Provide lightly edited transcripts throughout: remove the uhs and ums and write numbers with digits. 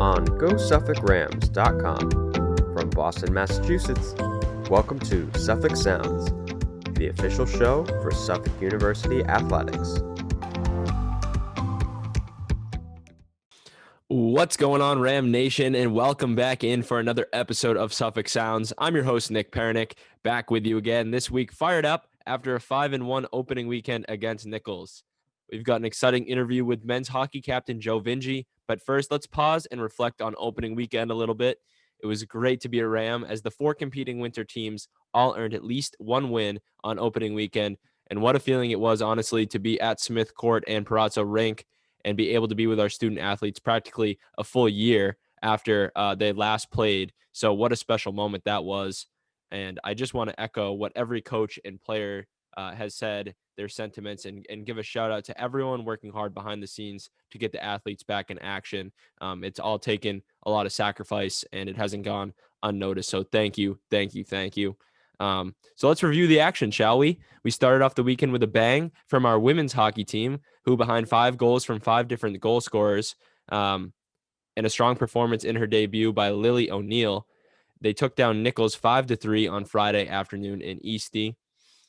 on GoSuffolkRams.com. From Boston, Massachusetts, welcome to Suffolk Sounds, the official show for Suffolk University Athletics. What's going on, Ram Nation, and welcome back in for another episode of Suffolk Sounds. I'm your host, Nick Pernick, back with you again this week, fired up after a 5-1 opening weekend against Nichols. We've got an exciting interview with men's hockey captain Joe Vingi, but first, let's pause and reflect on opening weekend a little bit. It was great to be a Ram as the four competing winter teams all earned at least one win on opening weekend, and what a feeling it was, honestly, to be at Smith Court and Palazzo Rink and be able to be with our student athletes practically a full year after they last played. So what a special moment that was. And I just want to echo what every coach and player has said, their sentiments, and give a shout out to everyone working hard behind the scenes to get the athletes back in action. It's all taken a lot of sacrifice and it hasn't gone unnoticed. So thank you. So let's review the action, shall we? We started off the weekend with a bang from our women's hockey team, who behind 5 goals from 5 different goal scorers and a strong performance in her debut by Lily O'Neill, they took down Nichols 5-3 on Friday afternoon in Eastie.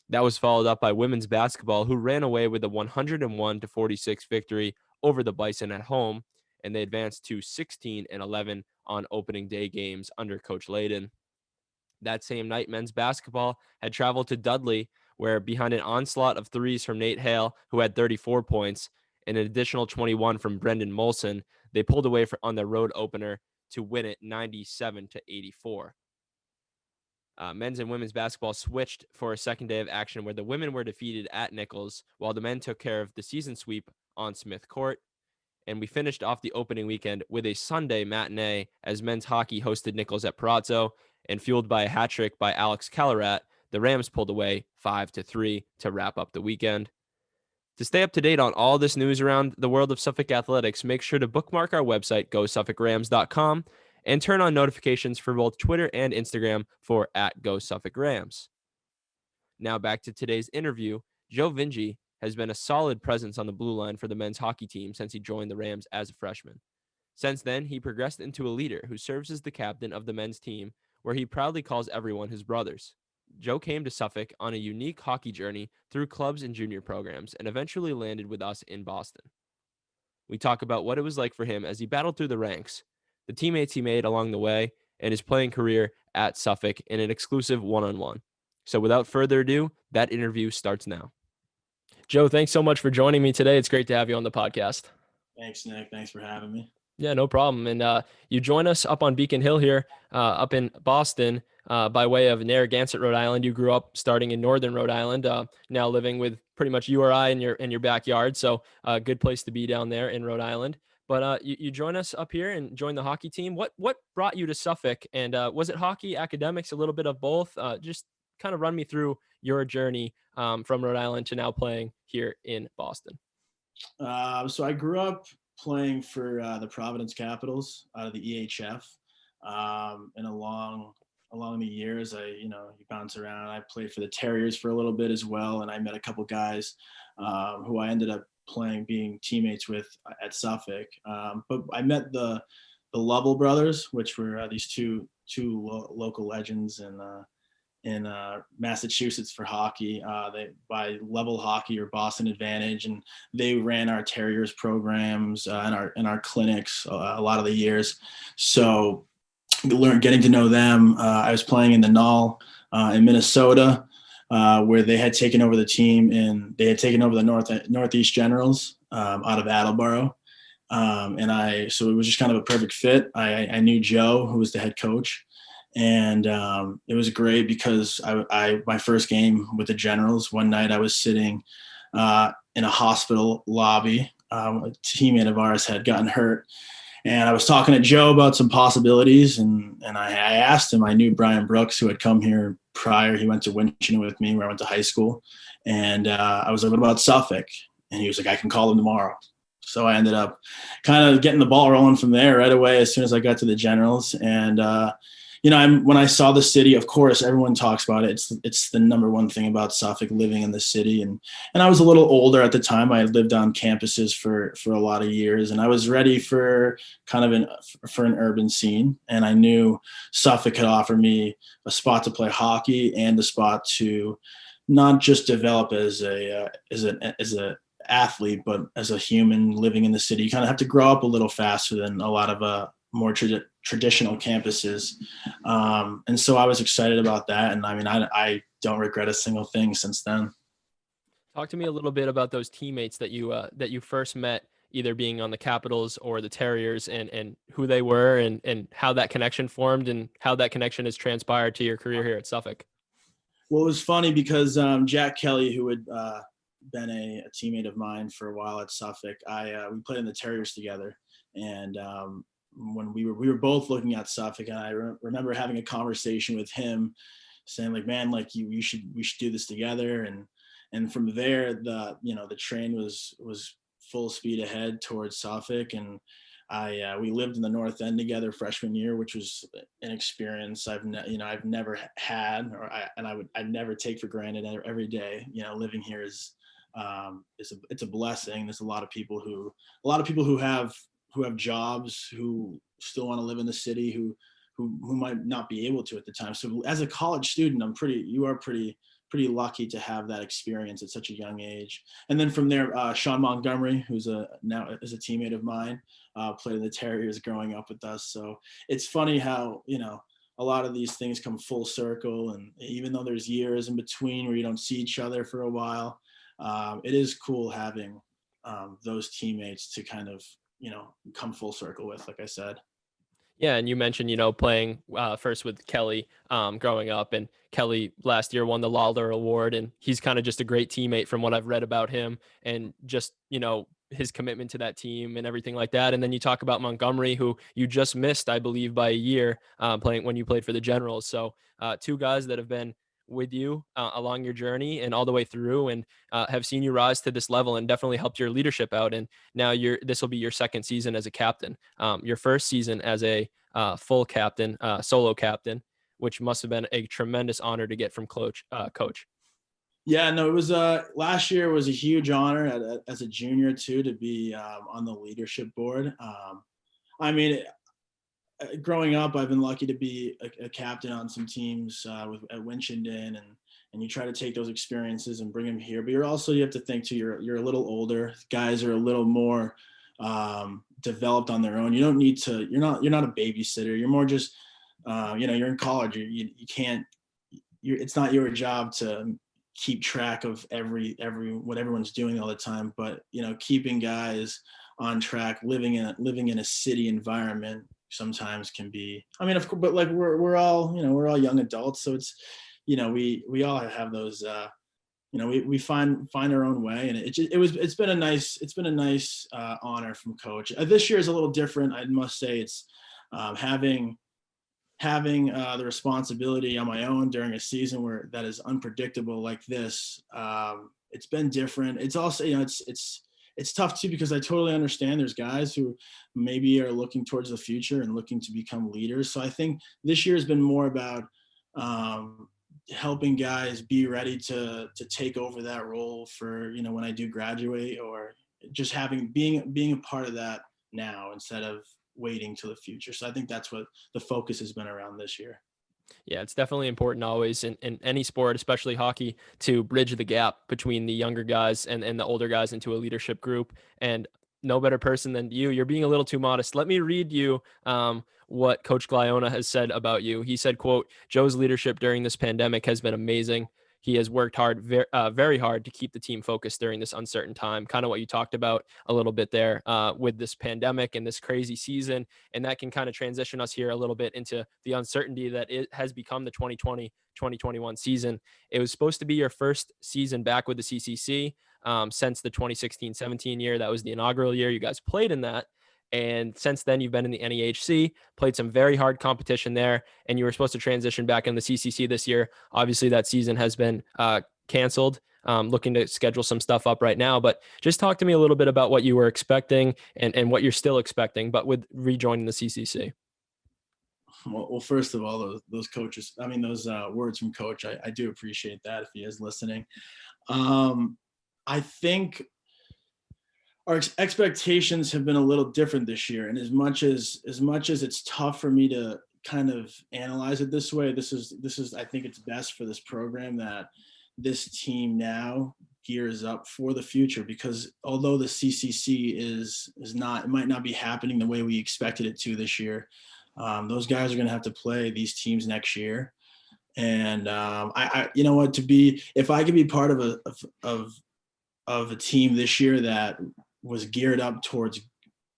That was followed up by women's basketball, who ran away with a 101-46 victory over the Bison at home, and they advanced to 16-11 on opening day games under Coach Layden. That same night, men's basketball had traveled to Dudley, where behind an onslaught of threes from Nate Hale, who had 34 points, and an additional 21 from Brendan Molson, they pulled away on their road opener to win it 97-84. Men's and women's basketball switched for a second day of action where the women were defeated at Nichols, while the men took care of the season sweep on Smith Court. And we finished off the opening weekend with a Sunday matinee as men's hockey hosted Nichols at Palazzo, and fueled by a hat trick by Alex Kellerat, the Rams pulled away 5-3 to wrap up the weekend. To stay up to date on all this news around the world of Suffolk athletics, make sure to bookmark our website, GoSuffolkRams.com, and turn on notifications for both Twitter and Instagram for @GoSuffolkRams. Now back to today's interview. Joe Vingi has been a solid presence on the blue line for the men's hockey team since he joined the Rams as a freshman. Since then, he progressed into a leader who serves as the captain of the men's team, where he proudly calls everyone his brothers. Joe came to Suffolk on a unique hockey journey through clubs and junior programs and eventually landed with us in Boston. We talk about what it was like for him as he battled through the ranks, the teammates he made along the way, and his playing career at Suffolk in an exclusive one-on-one. So without further ado, that interview starts now. Joe, thanks so much for joining me today. It's great to have you on the podcast. Thanks, Nick. Thanks for having me. Yeah, no problem. And you join us up on Beacon Hill here, up in Boston, by way of Narragansett, Rhode Island. You grew up starting in northern Rhode Island, now living with pretty much you or I in your backyard. So a good place to be down there in Rhode Island. But you join us up here and join the hockey team. What brought you to Suffolk? And was it hockey, academics, a little bit of both? Just kind of run me through your journey from Rhode Island to now playing here in Boston. So I grew up playing for the Providence Capitals out of the EHF, and along the years, you bounce around. I played for the Terriers for a little bit as well, and I met a couple guys who I ended up being teammates with at Suffolk. But I met the Lovell brothers, which were these two local legends in Massachusetts for hockey. They by Level Hockey or Boston Advantage, and they ran our Terriers programs and our clinics a lot of the years. So getting to know them. I was playing in the Null in Minnesota, where they had taken over the team, and they had taken over the Northeast Generals out of Attleboro. So it was just kind of a perfect fit. I knew Joe, who was the head coach. And it was great because my first game with the Generals, one night I was sitting in a hospital lobby. A teammate of ours had gotten hurt, and I was talking to Joe about some possibilities. And I asked him. I knew Brian Brooks, who had come here prior. He went to Winchton with me, where I went to high school. And I was like, "What about Suffolk?" And he was like, "I can call him tomorrow." So I ended up kind of getting the ball rolling from there right away as soon as I got to the Generals. And when I saw the city, of course, everyone talks about it. It's the number one thing about Suffolk, living in the city. And I was a little older at the time. I had lived on campuses for a lot of years, and I was ready for kind of an urban scene. And I knew Suffolk could offer me a spot to play hockey and a spot to not just develop as a athlete, but as a human living in the city. You kind of have to grow up a little faster than a lot of more traditional campuses. And so I was excited about that. And I mean, I don't regret a single thing since then. Talk to me a little bit about those teammates that you first met, either being on the Capitals or the Terriers, and who they were, and how that connection formed, and how that connection has transpired to your career here at Suffolk. Well, it was funny because Jack Kelly, who had been a teammate of mine for a while at Suffolk, we played in the Terriers together. And when we were both looking at Suffolk, and I remember having a conversation with him saying, like, man, like we should do this together. And from there, the train was full speed ahead towards Suffolk. And we lived in the North End together freshman year, which was an experience I've never had, I'd never take for granted every day. Living here is it's a blessing. There's a lot of people who have jobs, who still want to live in the city, who might not be able to at the time. So as a college student, you are pretty lucky to have that experience at such a young age. And then from there, Sean Montgomery, who's now is a teammate of mine, played in the Terriers growing up with us. So it's funny how, a lot of these things come full circle. And even though there's years in between where you don't see each other for a while, it is cool having those teammates to kind of, come full circle with, like I said. Yeah, and you mentioned, playing first with Kelly growing up, and Kelly last year won the Lawler Award, and he's kind of just a great teammate from what I've read about him, and just, his commitment to that team and everything like that. And then you talk about Montgomery, who you just missed, I believe, by a year playing when you played for the Generals. So two guys that have been with you along your journey and all the way through, and have seen you rise to this level, and definitely helped your leadership out. And now this will be your second season as a captain, your first season as a full captain, solo captain, which must have been a tremendous honor to get from coach. Yeah, no, it was last year was a huge honor as a junior too, to be on the leadership board. I mean, growing up, I've been lucky to be a captain on some teams at Winchendon, and you try to take those experiences and bring them here. But you have to think too, you're a little older. Guys are a little more developed on their own. You don't need to. You're not a babysitter. You're more just you're in college. You can't. It's not your job to keep track of what everyone's doing all the time. But keeping guys on track, living in a city environment sometimes can be, I mean, of course, but like we're all young adults, so it's, we all have those, we find our own way. And it's been a nice honor from coach. This year is a little different, I must say. It's having the responsibility on my own during a season that is unpredictable like this. It's been different. It's also, it's tough too, because I totally understand there's guys who maybe are looking towards the future and looking to become leaders. So I think this year has been more about helping guys be ready to take over that role for, when I do graduate, or just being a part of that now instead of waiting to the future. So I think that's what the focus has been around this year. Yeah, it's definitely important always in any sport, especially hockey, to bridge the gap between the younger guys and the older guys into a leadership group. And no better person than you. You're being a little too modest. Let me read you what Coach Gliona has said about you. He said, quote, "Joe's leadership during this pandemic has been amazing. He has worked hard, very hard, to keep the team focused during this uncertain time." Kind of what you talked about a little bit there with this pandemic and this crazy season. And that can kind of transition us here a little bit into the uncertainty that it has become the 2020-2021 season. It was supposed to be your first season back with the CCC since the 2016-17 year. That was the inaugural year you guys played in that. And since then, you've been in the NEHC, played some very hard competition there, and you were supposed to transition back in the CCC this year. Obviously, that season has been canceled. Looking to schedule some stuff up right now. But just talk to me a little bit about what you were expecting and what you're still expecting, but with rejoining the CCC. Well, first of all, those coaches, I mean, those words from coach, I do appreciate that if he is listening. I think our expectations have been a little different this year. And as much as it's tough for me to kind of analyze it this way, this is, I think it's best for this program that this team now gears up for the future, because although the CCC is not, it might not be happening the way we expected it to this year. Those guys are going to have to play these teams next year. And I you know what, if I could be part of a team this year that was geared up towards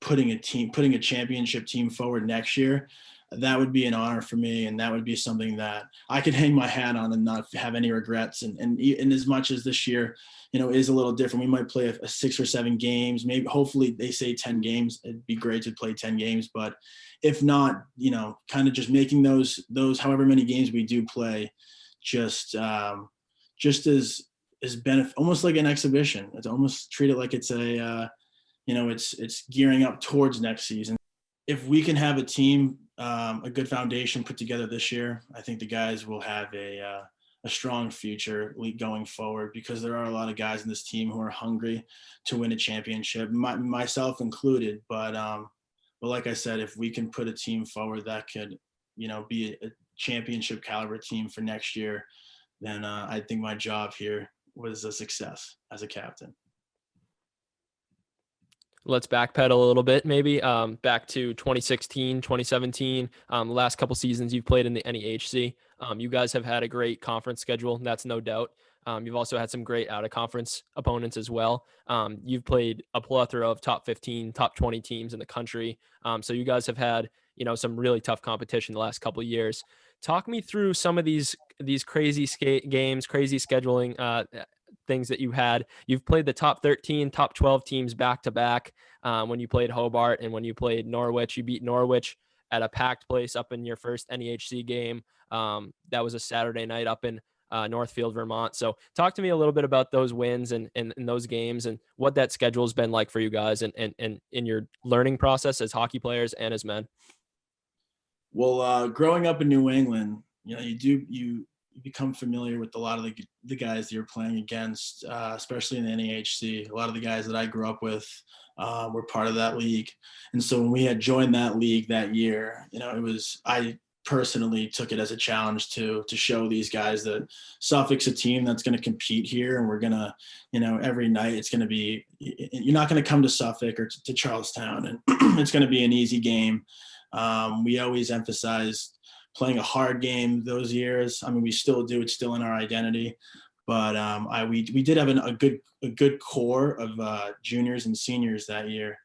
putting a championship team forward next year, that would be an honor for me. And that would be something that I could hang my hat on and not have any regrets. And as much as this year, is a little different, we might play a 6 or 7 games, maybe, hopefully they say 10 games. It'd be great to play 10 games, but if not, kind of just making those however many games we do play, just as benefit, almost like an exhibition. It's almost treat it like it's a, it's gearing up towards next season. If we can have a team, a good foundation put together this year, I think the guys will have a strong future going forward, because there are a lot of guys in this team who are hungry to win a championship, myself included. But like I said, if we can put a team forward that could, be a championship caliber team for next year, then I think my job here was a success as a captain. Let's backpedal a little bit, maybe back to 2016, 2017, the last couple seasons you've played in the NEHC. You guys have had a great conference schedule, that's no doubt. You've also had some great out-of-conference opponents as well. You've played a plethora of top 15, top 20 teams in the country. So you guys have had, some really tough competition the last couple of years. Talk me through some of these crazy games, crazy scheduling things that you had. You've played the top 13, top 12 teams back to back. When you played Hobart and when you played Norwich, you beat Norwich at a packed place up in your first NEHC game. That was a Saturday night up in Northfield, Vermont. So talk to me a little bit about those wins and those games and what that schedule has been like for you guys and in your learning process as hockey players and as men. Well, growing up in New England, you become familiar with a lot of the guys that you're playing against, especially in the NEHC. A lot of the guys that I grew up with were part of that league. And so when we had joined that league that year, I personally took it as a challenge to show these guys that Suffolk's a team that's going to compete here. And we're going to, every night it's going to be, you're not going to come to Suffolk or to Charlestown and it's going to be an easy game. We always emphasized playing a hard game those years. I mean, we still do. It's still in our identity. But we did have a good core of juniors and seniors that year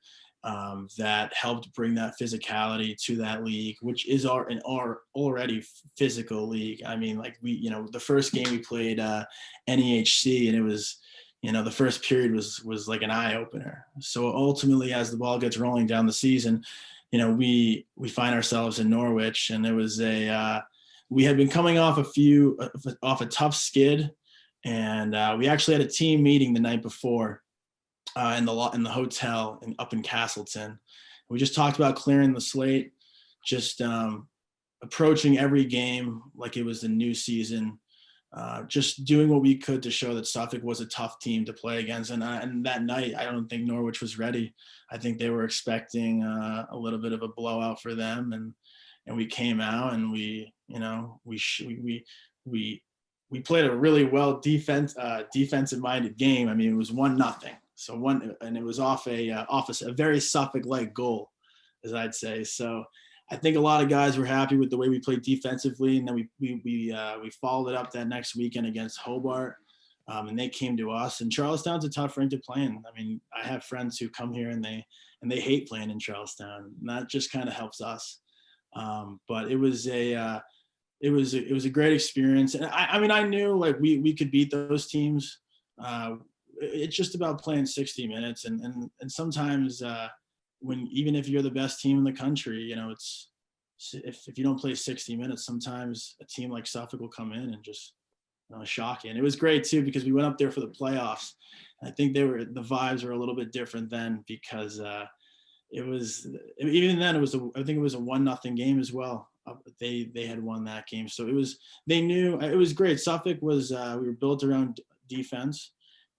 that helped bring that physicality to that league, which is our already physical league. I mean, like the first game we played NEHC, and it was, the first period was like an eye opener. So ultimately, as the ball gets rolling down the season, we find ourselves in Norwich, and there was we had been coming off a tough skid, and we actually had a team meeting the night before in the hotel up in Castleton. We just talked about clearing the slate, just approaching every game like it was a new season, just doing what we could to show that Suffolk was a tough team to play against. And that night, I don't think Norwich was ready. I think they were expecting a little bit of a blowout for them, and we came out and we played a really well defensive minded game. I mean, it was 1-0. So and it was off a very Suffolk-like goal, as I'd say. So I think a lot of guys were happy with the way we played defensively, and then we followed it up that next weekend against Hobart, and they came to us. And Charlestown's a tough rink to play in. I mean, I have friends who come here and they hate playing in Charlestown, and that just kind of helps us. But it was a great experience, and I mean, I knew like we could beat those teams. It's just about playing 60 minutes, and sometimes. Even if you're the best team in the country, it's if you don't play 60 minutes, sometimes a team like Suffolk will come in and just shock you. And it was great too, because we went up there for the playoffs. And I think the vibes were a little bit different then, because I think it was a 1-0 game as well. they had won that game. So they knew it was great. Suffolk was we were built around defense,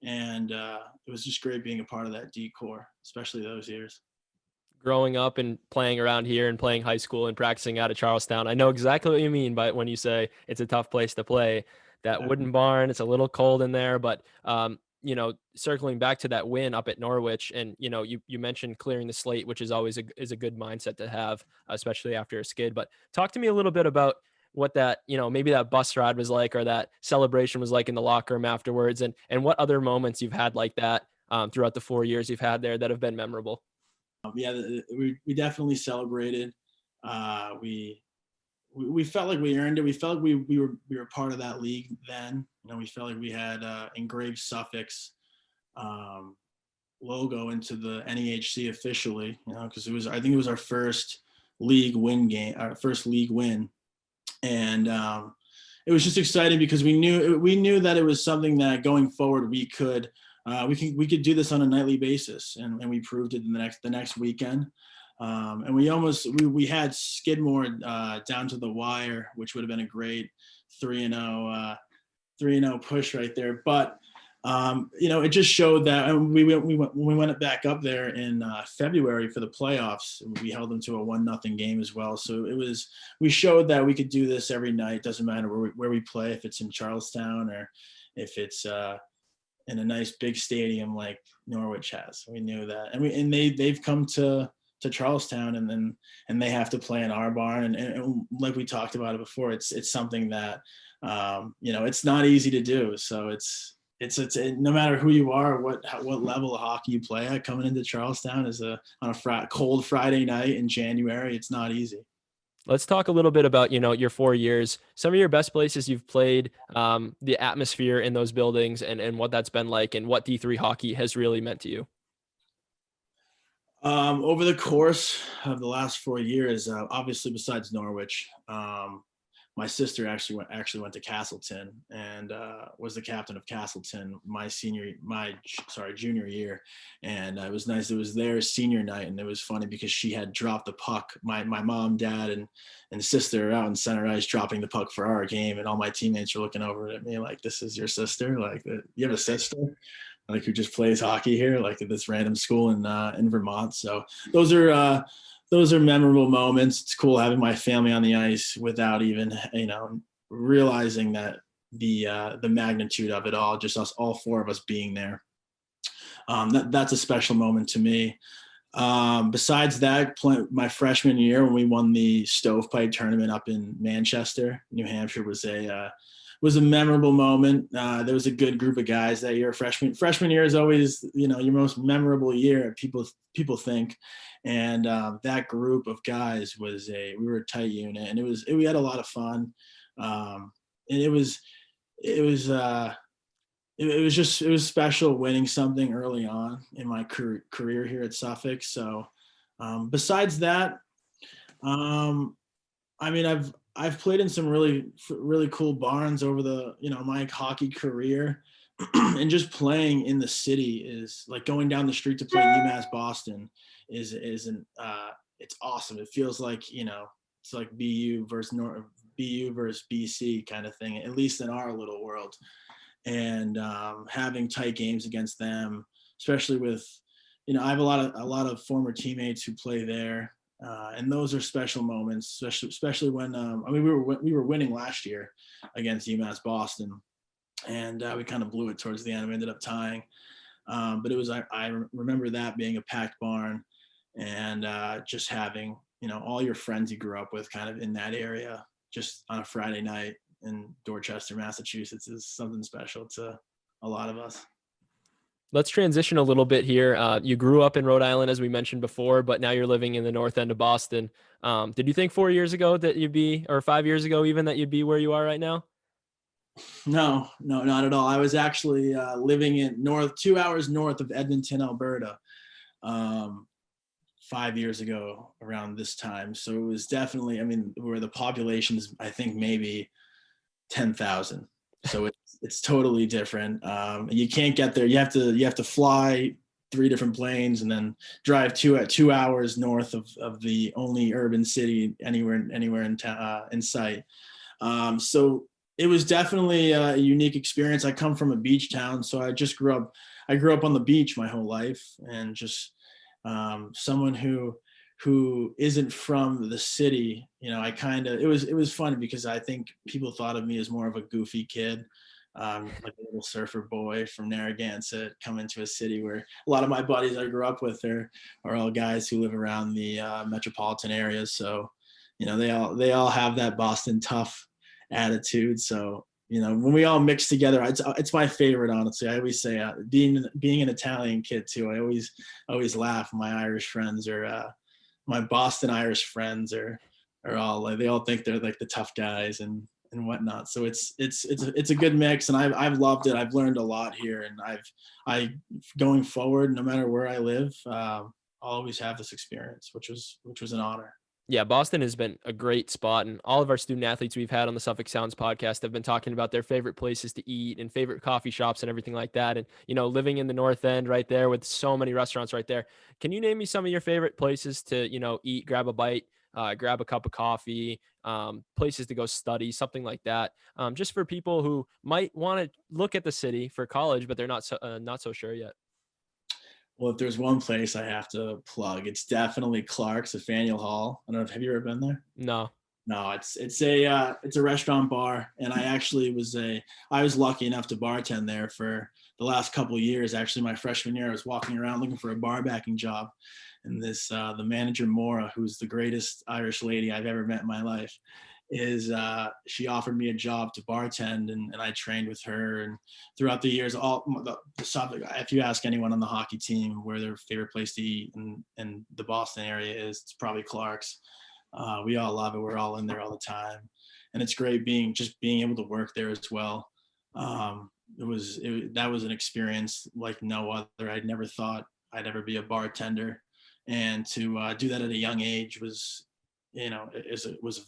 and it was just great being a part of that decor, especially those years. Growing up and playing around here and playing high school and practicing out of Charlestown, I know exactly what you mean by when you say it's a tough place to play. That wooden barn, it's a little cold in there, but circling back to that win up at Norwich, and you mentioned clearing the slate, which is always a good mindset to have, especially after a skid. But talk to me a little bit about what that, maybe that bus ride was like, or that celebration was like in the locker room afterwards, and what other moments you've had like that throughout the 4 years you've had there that have been memorable. Yeah, we definitely celebrated. We felt like we earned it. We felt like we were part of that league then. We felt like we had engraved Suffolk's logo into the NEHC officially. Because I think it was our first league win, and it was just exciting because we knew that it was something that going forward we could do this on a nightly basis, and we proved it in the next weekend. And we had Skidmore down to the wire, which would have been a great 3-0 push right there. But it just showed that, and we went back up there in February for the playoffs. We held them to a 1-0 game as well. So we showed that we could do this every night. Doesn't matter where we play, if it's in Charlestown or if it's in a nice big stadium like Norwich has. We knew that, and they've come to Charlestown, and they have to play in our barn, and like we talked about it before, it's something that it's not easy to do. So it's no matter who you are, what level of hockey you play at, coming into Charlestown on a cold Friday night in January, it's not easy. Let's talk a little bit about, your 4 years, some of your best places you've played, the atmosphere in those buildings, and what that's been like, and what D3 hockey has really meant to you. Over the course of the last 4 years, obviously besides Norwich, my sister actually went to Castleton and was the captain of Castleton my junior year, and it was nice. It was their senior night, and it was funny because she had dropped the puck. My mom, dad, and sister out in center ice dropping the puck for our game, and all my teammates were looking over at me like, "This is your sister? Like, you have a sister? Like, who just plays hockey here, like at this random school in Vermont?" So those are memorable moments. It's cool having my family on the ice without even realizing that the magnitude of it all, just us, all four of us being there. That's a special moment to me. Besides that, my freshman year when we won the Stovepipe tournament up in Manchester, New Hampshire, was a memorable moment. There was a good group of guys that year. Freshman year is always, your most memorable year, people think. And that group of guys we were a tight unit, and we had a lot of fun. And it was special winning something early on in my career here at Suffolk. So besides that, I've played in some really, really cool barns over my hockey career, and just playing in the city is like going down the street to play UMass Boston it's awesome. It feels like, it's like BU versus BC kind of thing, at least in our little world. And having tight games against them, especially with, I have a lot of former teammates who play there. And those are special moments, especially when we were winning last year against UMass Boston, and we kind of blew it towards the end. We ended up tying, but I remember that being a packed barn, and just having all your friends you grew up with kind of in that area, just on a Friday night in Dorchester, Massachusetts, is something special to a lot of us. Let's transition a little bit here. You grew up in Rhode Island, as we mentioned before, but now you're living in the north end of Boston. Did you think 4 years ago that you'd be, or 5 years ago even, that you'd be where you are right now? No, not at all. I was actually living in 2 hours north of Edmonton, Alberta, 5 years ago around this time. So it was definitely, where the population is, I think, maybe 10,000. So it's totally different. You can't get there. You have to fly 3 different planes and then drive 2 hours north of the only urban city anywhere in sight. So it was definitely a unique experience. I come from a beach town, so I grew up on the beach my whole life, and just someone who isn't from the city, it was funny because I think people thought of me as more of a goofy kid, like a little surfer boy from Narragansett coming to a city where a lot of my buddies I grew up with are all guys who live around the metropolitan areas. So, they all have that Boston tough attitude. So, when we all mix together, it's my favorite, honestly. I always say, being an Italian kid too, I always laugh. My Irish friends my Boston Irish friends are all like, they all think they're like the tough guys and whatnot. So it's a good mix, and I've loved it. I've learned a lot here, and I going forward, no matter where I live, I'll always have this experience, which was an honor. Yeah, Boston has been a great spot, and all of our student athletes we've had on the Suffolk Sounds podcast have been talking about their favorite places to eat and favorite coffee shops and everything like that. And, living in the North End right there with so many restaurants right there. Can you name me some of your favorite places to, eat, grab a bite, grab a cup of coffee, places to go study, something like that? Just for people who might want to look at the city for college, but they're not so sure yet. Well, if there's one place I have to plug, it's definitely Clark's at Faneuil Hall. I don't know, have you ever been there? No. No, it's a restaurant bar, and I was lucky enough to bartend there for the last couple of years. Actually, my freshman year, I was walking around looking for a bar backing job, and the manager Maura, who's the greatest Irish lady I've ever met in my life, she offered me a job to bartend, and I trained with her. And throughout the years, if you ask anyone on the hockey team where their favorite place to eat in the Boston area is, it's probably Clark's. We all love it. We're all in there all the time, and it's great being able to work there as well. That was an experience like no other. I'd never thought I'd ever be a bartender, and to do that at a young age was a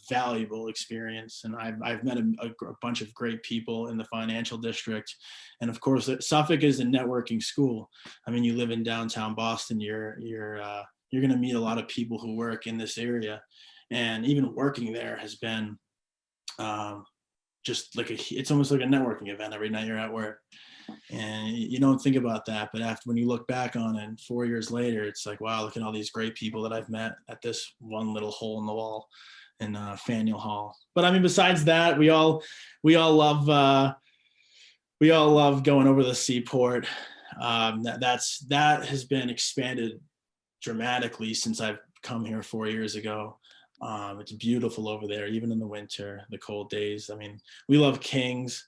valuable experience. And I've met a bunch of great people in the financial district. And of course, Suffolk is a networking school. I mean, you live in downtown Boston, you're going to meet a lot of people who work in this area. And even working there has been just like it's almost like a networking event every night you're at work. And you don't think about that, but when you look back on it 4 years later, it's like, wow, look at all these great people that I've met at this one little hole in the wall in Faneuil Hall. But I mean, besides that, we all love going over the seaport. That has been expanded dramatically since I've come here 4 years ago. It's beautiful over there, even in the winter, the cold days. I mean, we love King's.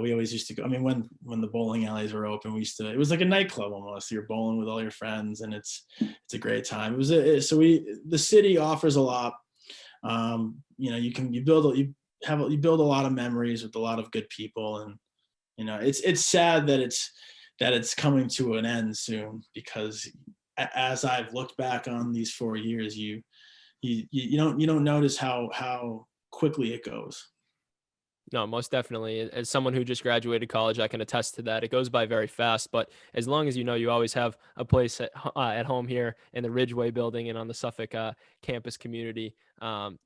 We always used to go. I mean, when the bowling alleys were open, it was like a nightclub almost. You're bowling with all your friends, and it's a great time. The city offers a lot. You build a lot of memories with a lot of good people, and it's sad that it's coming to an end soon, because as I've looked back on these 4 years, you don't notice how quickly it goes. No, most definitely. As someone who just graduated college, I can attest to that. It goes by very fast, but as long as you always have a place at home here in the Ridgeway building and on the Suffolk campus community,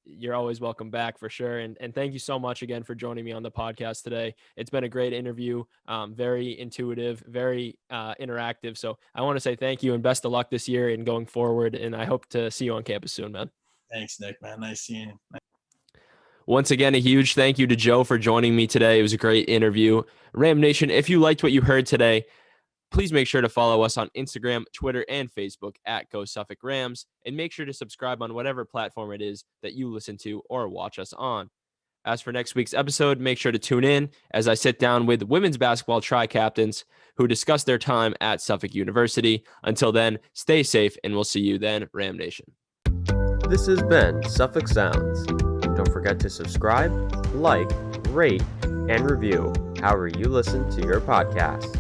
you're always welcome back for sure. And thank you so much again for joining me on the podcast today. It's been a great interview, very intuitive, very interactive. So I want to say thank you and best of luck this year and going forward. And I hope to see you on campus soon, man. Thanks, Nick, man. Nice seeing you. Once again, a huge thank you to Joe for joining me today. It was a great interview. Ram Nation, if you liked what you heard today, please make sure to follow us on Instagram, Twitter, and Facebook at Go Suffolk Rams, and make sure to subscribe on whatever platform it is that you listen to or watch us on. As for next week's episode, make sure to tune in as I sit down with women's basketball tri-captains who discuss their time at Suffolk University. Until then, stay safe, and we'll see you then, Ram Nation. This has been Suffolk Sounds. Don't forget to subscribe, like, rate, and review however you listen to your podcast.